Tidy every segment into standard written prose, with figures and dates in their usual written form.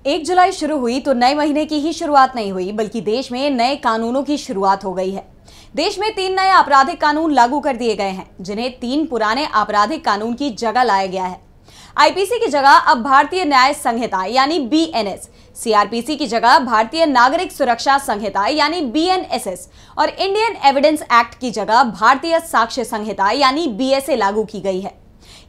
1 जुलाई शुरू हुई तो नए महीने की ही शुरुआत नहीं हुई, बल्कि देश में नए कानूनों की शुरुआत हो गई है। देश में 3 नए आपराधिक कानून लागू कर दिए गए हैं, जिन्हें 3 पुराने आपराधिक कानून की जगह लाया गया है। आईपीसी की जगह अब भारतीय न्याय संहिता यानी बीएनएस, सीआरपीसी की जगह भारतीय नागरिक सुरक्षा संहिता यानी बीएनएसएस और इंडियन एविडेंस एक्ट की जगह भारतीय साक्ष्य संहिता यानी बीएसए लागू की गई है।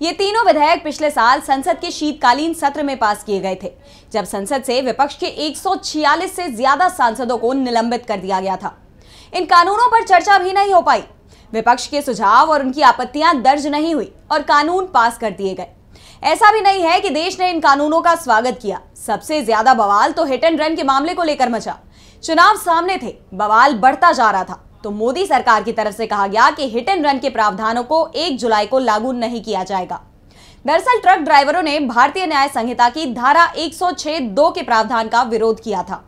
ये तीनों विधेयक पिछले साल संसद के शीतकालीन सत्र में पास किए गए थे, जब संसद से विपक्ष के 146 से ज्यादा सांसदों को निलंबित कर दिया गया था। इन कानूनों पर चर्चा भी नहीं हो पाई, विपक्ष के सुझाव और उनकी आपत्तियां दर्ज नहीं हुई और कानून पास कर दिए गए। ऐसा भी नहीं है कि देश ने इन कानूनों का स्वागत किया। सबसे ज्यादा बवाल तो हिट एंड रन के मामले को लेकर मचा। चुनाव सामने थे, बवाल बढ़ता जा रहा था, तो मोदी सरकार की तरफ से कहा गया कि हिट एंड रन के प्रावधानों को 1 जुलाई को लागू नहीं किया जाएगा। दरअसल ट्रक ड्राइवरों ने भारतीय न्याय संहिता की धारा 106(2) के प्रावधान का विरोध किया था।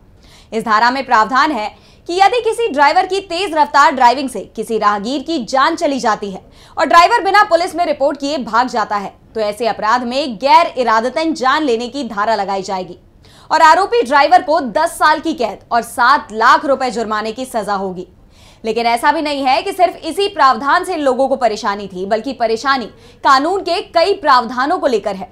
इस धारा में प्रावधान है कि यदि किसी ड्राइवर की तेज रफ्तार ड्राइविंग से किसी राहगीर की जान चली जाती है और ड्राइवर बिना पुलिस में रिपोर्ट किए भाग जाता है, तो ऐसे अपराध में गैर इरादतन जान लेने की धारा लगाई जाएगी और आरोपी ड्राइवर को 10 साल की कैद और 7 लाख रुपए जुर्माने की सजा होगी। लेकिन ऐसा भी नहीं है कि सिर्फ इसी प्रावधान से लोगों को परेशानी थी, बल्कि परेशानी कानून के कई प्रावधानों को लेकर है।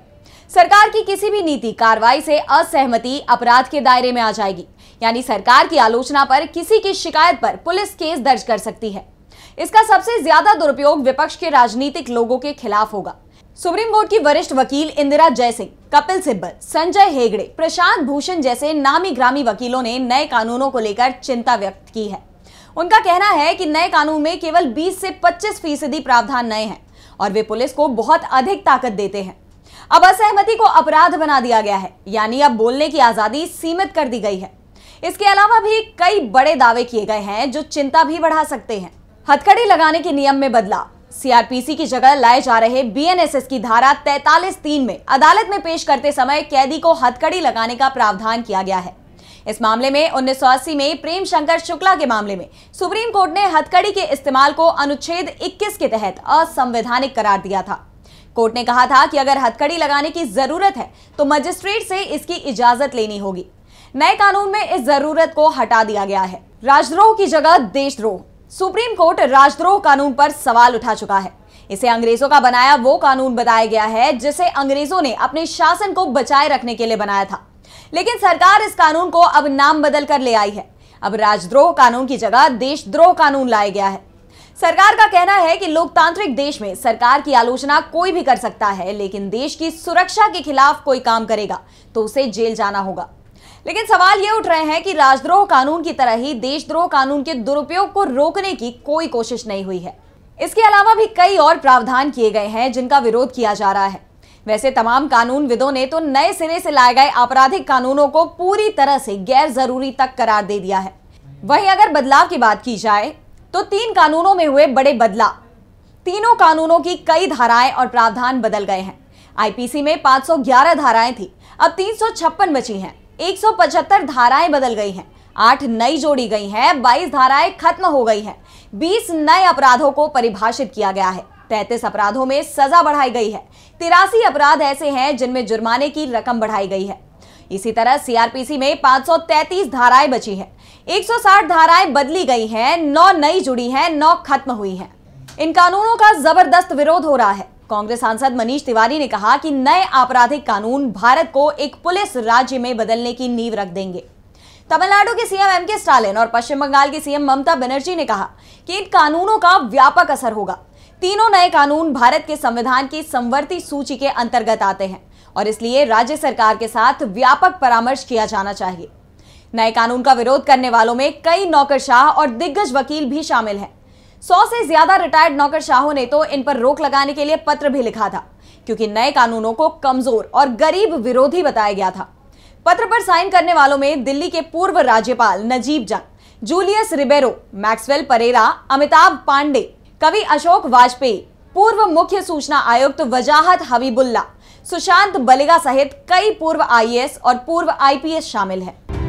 सरकार की किसी भी नीति कार्रवाई से असहमति अपराध के दायरे में आ जाएगी, यानी सरकार की आलोचना पर किसी की शिकायत पर पुलिस केस दर्ज कर सकती है। इसका सबसे ज्यादा दुरुपयोग विपक्ष के राजनीतिक लोगों के खिलाफ होगा। सुप्रीम कोर्ट की वरिष्ठ वकील इंदिरा जयसिंह, कपिल सिब्बल, संजय हेगड़े, प्रशांत भूषण जैसे नामी ग्रामी वकीलों ने नए कानूनों को लेकर चिंता व्यक्त की है। उनका कहना है कि नए कानून में केवल 20 से 25% प्रावधान नए हैं और वे पुलिस को बहुत अधिक ताकत देते हैं। अब असहमति को अपराध बना दिया गया है, यानी अब बोलने की आजादी सीमित कर दी गई है। इसके अलावा भी कई बड़े दावे किए गए हैं जो चिंता भी बढ़ा सकते हैं। हथकड़ी लगाने के नियम में बदलाव, सीआरपीसी की जगह लाए जा रहे बीएनएसएस की धारा 43(3) में अदालत में पेश करते समय कैदी को हथकड़ी लगाने का प्रावधान किया गया है। इस मामले में 1980 में प्रेम शंकर शुक्ला के मामले में सुप्रीम कोर्ट ने हथकड़ी के इस्तेमाल को अनुच्छेद 21 के तहत असंवैधानिक करार दिया था। कोर्ट ने कहा था कि अगर हथकड़ी लगाने की जरूरत है तो मजिस्ट्रेट से इसकी इजाजत लेनी होगी। नए कानून में इस जरूरत को हटा दिया गया है। राजद्रोह की जगह देशद्रोह, सुप्रीम कोर्ट राजद्रोह कानून पर सवाल उठा चुका है। इसे अंग्रेजों का बनाया वो कानून बताया गया है जिसे अंग्रेजों ने अपने शासन को बचाए रखने के लिए बनाया था, लेकिन सरकार इस कानून को अब नाम बदल कर ले आई है। अब राजद्रोह कानून की जगह देशद्रोह कानून लाया गया है। सरकार का कहना है कि लोकतांत्रिक देश में सरकार की आलोचना कोई भी कर सकता है, लेकिन देश की सुरक्षा के खिलाफ कोई काम करेगा तो उसे जेल जाना होगा। लेकिन सवाल ये उठ रहे हैं कि राजद्रोह कानून की तरह ही देशद्रोह कानून के दुरुपयोग को रोकने की कोई कोशिश नहीं हुई है। इसके अलावा भी कई और प्रावधान किए गए हैं जिनका विरोध किया जा रहा है। वैसे तमाम कानूनविदों ने तो नए सिरे से लाए गए आपराधिक कानूनों को पूरी तरह से गैर जरूरी तक करार दे दिया है। वहीं अगर बदलाव की बात की जाए तो 3 कानूनों में हुए बड़े बदलाव। तीनों कानूनों की कई धाराएं और प्रावधान बदल गए हैं। आईपीसी में 511 धाराएं थी, अब 356 बची हैं। 175 धाराएं बदल गई हैं, 8 नई जोड़ी गई हैं, 22 धाराएं खत्म हो गई हैं, 20 नए अपराधों को परिभाषित किया गया है, 33 अपराधों में सजा बढ़ाई गई है, 83 अपराध ऐसे हैं जिनमें जुर्माने की रकम बढ़ाई गई है। इसी तरह सीआरपीसी में 533 धाराएं बची हैं, 160 धाराएं बदली गई हैं, 9 नई जुड़ी हैं, 9 खत्म हुई हैं। इन कानूनों का जबरदस्त विरोध हो रहा है। कांग्रेस सांसद मनीष तिवारी ने कहा कि नए आपराधिक कानून भारत को एक पुलिस राज्य में बदलने की नींव रख देंगे। तमिलनाडु के सीएम एम के स्टालिन और पश्चिम बंगाल की सीएम ममता बनर्जी ने कहा कि इन कानूनों का व्यापक असर होगा। तीनों नए कानून भारत के संविधान की समवर्ती सूची के अंतर्गत आते हैं और इसलिए राज्य सरकार के साथ व्यापक परामर्श किया जाना चाहिए। नए कानून का विरोध करने वालों में कई नौकरशाह और दिग्गज वकील भी शामिल हैं। 100 से ज्यादा रिटायर्ड नौकरशाहों ने तो इन पर रोक लगाने के लिए पत्र भी लिखा था, क्योंकि नए कानूनों को कमजोर और गरीब विरोधी बताया गया था। पत्र पर साइन करने वालों में दिल्ली के पूर्व राज्यपाल नजीब जंग, जूलियस रिबेरो, मैक्सवेल परेरा, अमिताभ पांडे, कवि अशोक वाजपेयी, पूर्व मुख्य सूचना आयुक्त वजाहत हबीबुल्ला, सुशांत बलिगा सहित कई पूर्व आईएएस और पूर्व आईपीएस शामिल हैं।